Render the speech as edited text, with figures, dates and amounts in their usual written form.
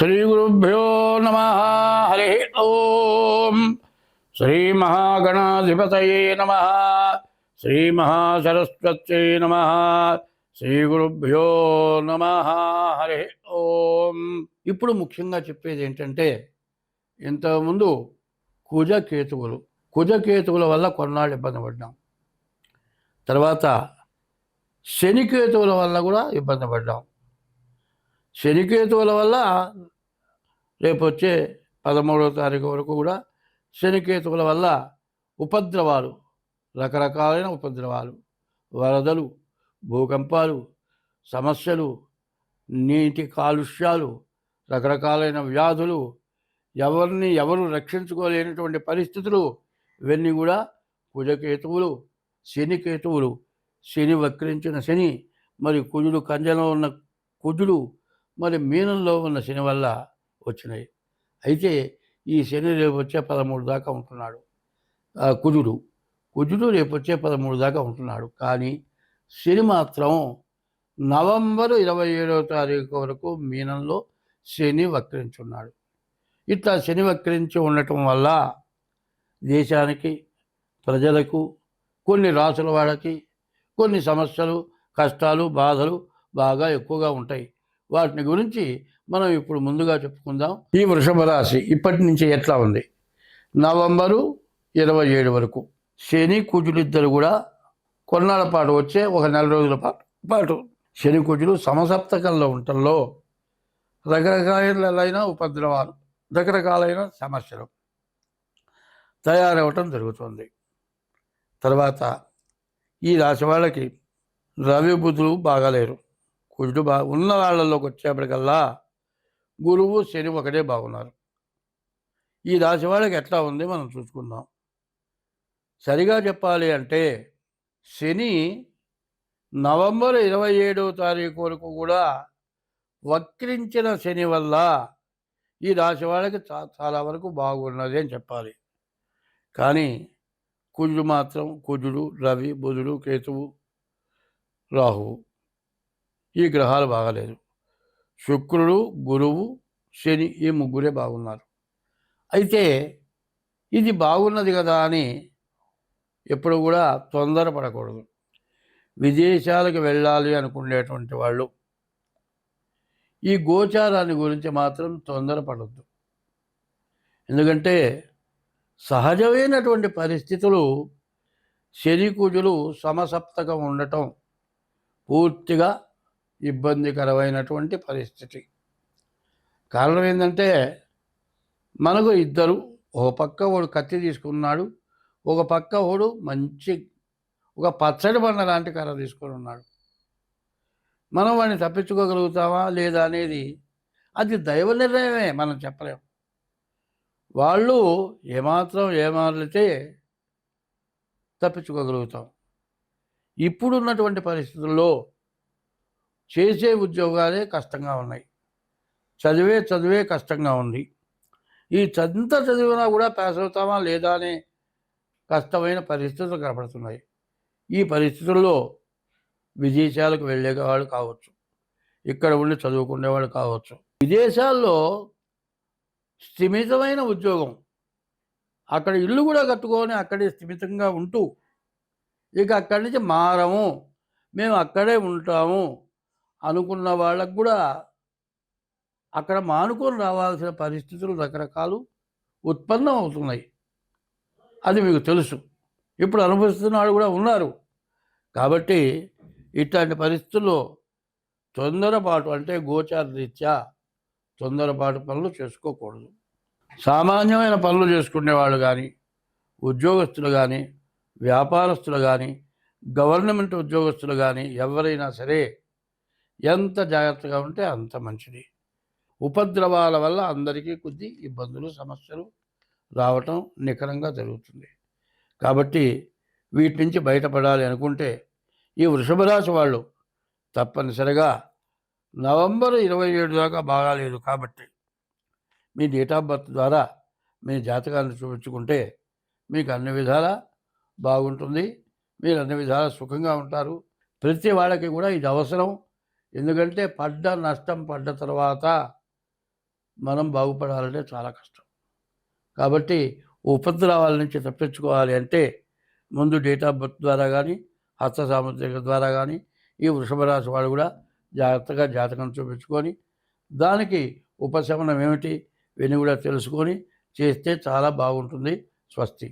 శ్రీగురుభ్యో నమ. హరి ఓం. శ్రీమహాగణాధిపతయే నమ. శ్రీమహాసరస్వత్యై నమ. శ్రీగురుభ్యో నమ. హరి ఓం. ఇప్పుడు ముఖ్యంగా చెప్పేది ఏంటంటే, ఇంతకుముందు కుజకేతువుల వల్ల కొన్నాళ్ళు ఇబ్బంది పడ్డాం. తర్వాత శనికేతువుల వల్ల కూడా ఇబ్బంది పడ్డాం. శనికేతువుల వల్ల రేపు వచ్చే 13వ తారీఖు వరకు కూడా శనికేతువుల వల్ల ఉపద్రవాలు, రకరకాలైన ఉపద్రవాలు, వరదలు, భూకంపాలు, సమస్యలు, నీటి కాలుష్యాలు, రకరకాలైన వ్యాధులు, ఎవరు రక్షించుకోలేనటువంటి పరిస్థితులు, ఇవన్నీ కూడా కుజకేతువులు, శనికేతువులు, శని వక్రించిన శని, మరి కుజుడు కంజలో ఉన్న కుజుడు, మరి మీనంలో ఉన్న శని వల్ల వచ్చినాయి. అయితే ఈ శని రేపు వచ్చే 13 దాకా ఉంటున్నాడు. కుజుడు రేపు వచ్చే 13 దాకా ఉంటున్నాడు. కానీ శని మాత్రం నవంబర్ 27వ తారీఖు వరకు మీనంలో శని వక్రించున్నాడు. ఇట్లా శని వక్రించి ఉండటం వల్ల దేశానికి, ప్రజలకు, కొన్ని రాసుల వాళ్ళకి కొన్ని సమస్యలు, కష్టాలు, బాధలు బాగా ఎక్కువగా ఉంటాయి. వాటిని గురించి మనం ఇప్పుడు ముందుగా చెప్పుకుందాం. ఈ వృషభ రాశి ఇప్పటి నుంచి ఎట్లా ఉంది? నవంబరు 27 వరకు శని కుజులిద్దరు కూడా కొన్నాళ్ళ పాటు, వచ్చే ఒక నెల రోజుల పాటు శని కుజులు సమసప్తకంలో ఉండటంలో రకరకాలైన ఉపద్రవాలు, రకరకాలైన సమస్యలు తయారవటం జరుగుతుంది. తర్వాత ఈ రాశి వాళ్ళకి రవి బుధులు బాగాలేరు. కుజుడు ఉన్న వాళ్ళలోకి వచ్చేప్పటికల్లా గురువు శని ఒకటే బాగున్నారు. ఈ రాశి వాళ్ళకి ఎట్లా ఉంది మనం చూసుకుందాం. సరిగా చెప్పాలి అంటే శని నవంబర్ 27వ తారీఖు వరకు కూడా వక్రించిన శని వల్ల ఈ రాశి వాళ్ళకి చాలా వరకు బాగున్నది అని చెప్పాలి. కానీ కుజుడు మాత్రం, కుజుడు, రవి, బుధుడు, కేతువు, రాహువు, ఈ గ్రహాలు బాగాలేదు. శుక్రుడు, గురువు, శని, ఈ ముగ్గురే బాగున్నారు. అయితే ఇది బాగున్నది కదా అని ఎప్పుడు కూడా తొందరపడకూడదు. విదేశాలకు వెళ్ళాలి అనుకునేటువంటి వాళ్ళు ఈ గోచారాన్ని గురించి మాత్రం తొందరపడద్దు. ఎందుకంటే సహజమైనటువంటి పరిస్థితులు శని కుజులు సమసప్తకం ఉండటం పూర్తిగా ఇబ్బందికరమైనటువంటి పరిస్థితి. కారణం ఏంటంటే, మనకు ఇద్దరు, ఒక పక్క వాడు కత్తి తీసుకున్నాడు, ఒక పక్క వాడు మంచి ఒక పచ్చడి బండ లాంటి కర్ర తీసుకొని ఉన్నాడు. మనం వాడిని తప్పించుకోగలుగుతామా లేదా అనేది అది దైవ నిర్ణయమే, మనం చెప్పలేము. వాళ్ళు ఏమాత్రం ఏమారితే తప్పించుకోగలుగుతాం. ఇప్పుడున్నటువంటి పరిస్థితుల్లో చేసే ఉద్యోగాలే కష్టంగా ఉన్నాయి. చదివే కష్టంగా ఉంది. ఈ ఎంత చదివినా కూడా పాస్ అవుతామా లేదా అనే కష్టమైన పరిస్థితులు కనపడుతున్నాయి. ఈ పరిస్థితుల్లో విదేశాలకు వెళ్ళేవాళ్ళు కావచ్చు, ఇక్కడ ఉండి చదువుకునేవాళ్ళు కావచ్చు. విదేశాల్లో స్థిమితమైన ఉద్యోగం, అక్కడ ఇల్లు కూడా కట్టుకొని అక్కడే స్థిమితంగా ఉంటూ, ఇక అక్కడి నుంచి మారము, మేము అక్కడే ఉంటాము అనుకున్న వాళ్ళకు కూడా అక్కడ మానుకొని రావాల్సిన పరిస్థితులు రకరకాలు ఉత్పన్నం అవుతున్నాయి. అది మీకు తెలుసు. ఇప్పుడు అనుభవిస్తున్న వాళ్ళు కూడా ఉన్నారు. కాబట్టి ఇట్లాంటి పరిస్థితుల్లో తొందరపాటు, అంటే గోచార రీత్యా తొందరపాటు పనులు చేసుకోకూడదు. సామాన్యమైన పనులు చేసుకునేవాళ్ళు కానీ, ఉద్యోగస్తులు కానీ, వ్యాపారస్తులు కానీ, గవర్నమెంట్ ఉద్యోగస్తులు కానీ, ఎవరైనా సరే ఎంత జాగ్రత్తగా ఉంటే అంత మంచిది. ఉపద్రవాల వల్ల అందరికీ కొద్ది ఇబ్బందులు, సమస్యలు రావటం నికరంగా జరుగుతుంది. కాబట్టి వీటి నుంచి బయటపడాలి అనుకుంటే ఈ వృషభ రాశి వాళ్ళు తప్పనిసరిగా నవంబర్ 27 దాకా బాగాలేదు కాబట్టి మీ డేట్ ఆఫ్ బర్త్ ద్వారా మీ జాతకాన్ని చూపించుకుంటే మీకు అన్ని విధాలా బాగుంటుంది. మీరు అన్ని విధాలా సుఖంగా ఉంటారు. ప్రతి వాళ్ళకి కూడా ఇది అవసరం. ఎందుకంటే నష్టం పడ్డ తర్వాత మనం బాగుపడాలంటే చాలా కష్టం. కాబట్టి ఉపద్రవాల నుంచి తప్పించుకోవాలి అంటే ముందు డేట్ ఆఫ్ బర్త్ ద్వారా కానీ, హస్త సాముద్రిక ద్వారా కానీ, ఈ వృషభ రాశి వాడు కూడా జాగ్రత్తగా జాతకం చూపించుకొని దానికి ఉపశమనం ఏమిటి ఇవన్నీ కూడా తెలుసుకొని చేస్తే చాలా బాగుంటుంది. స్వస్తి.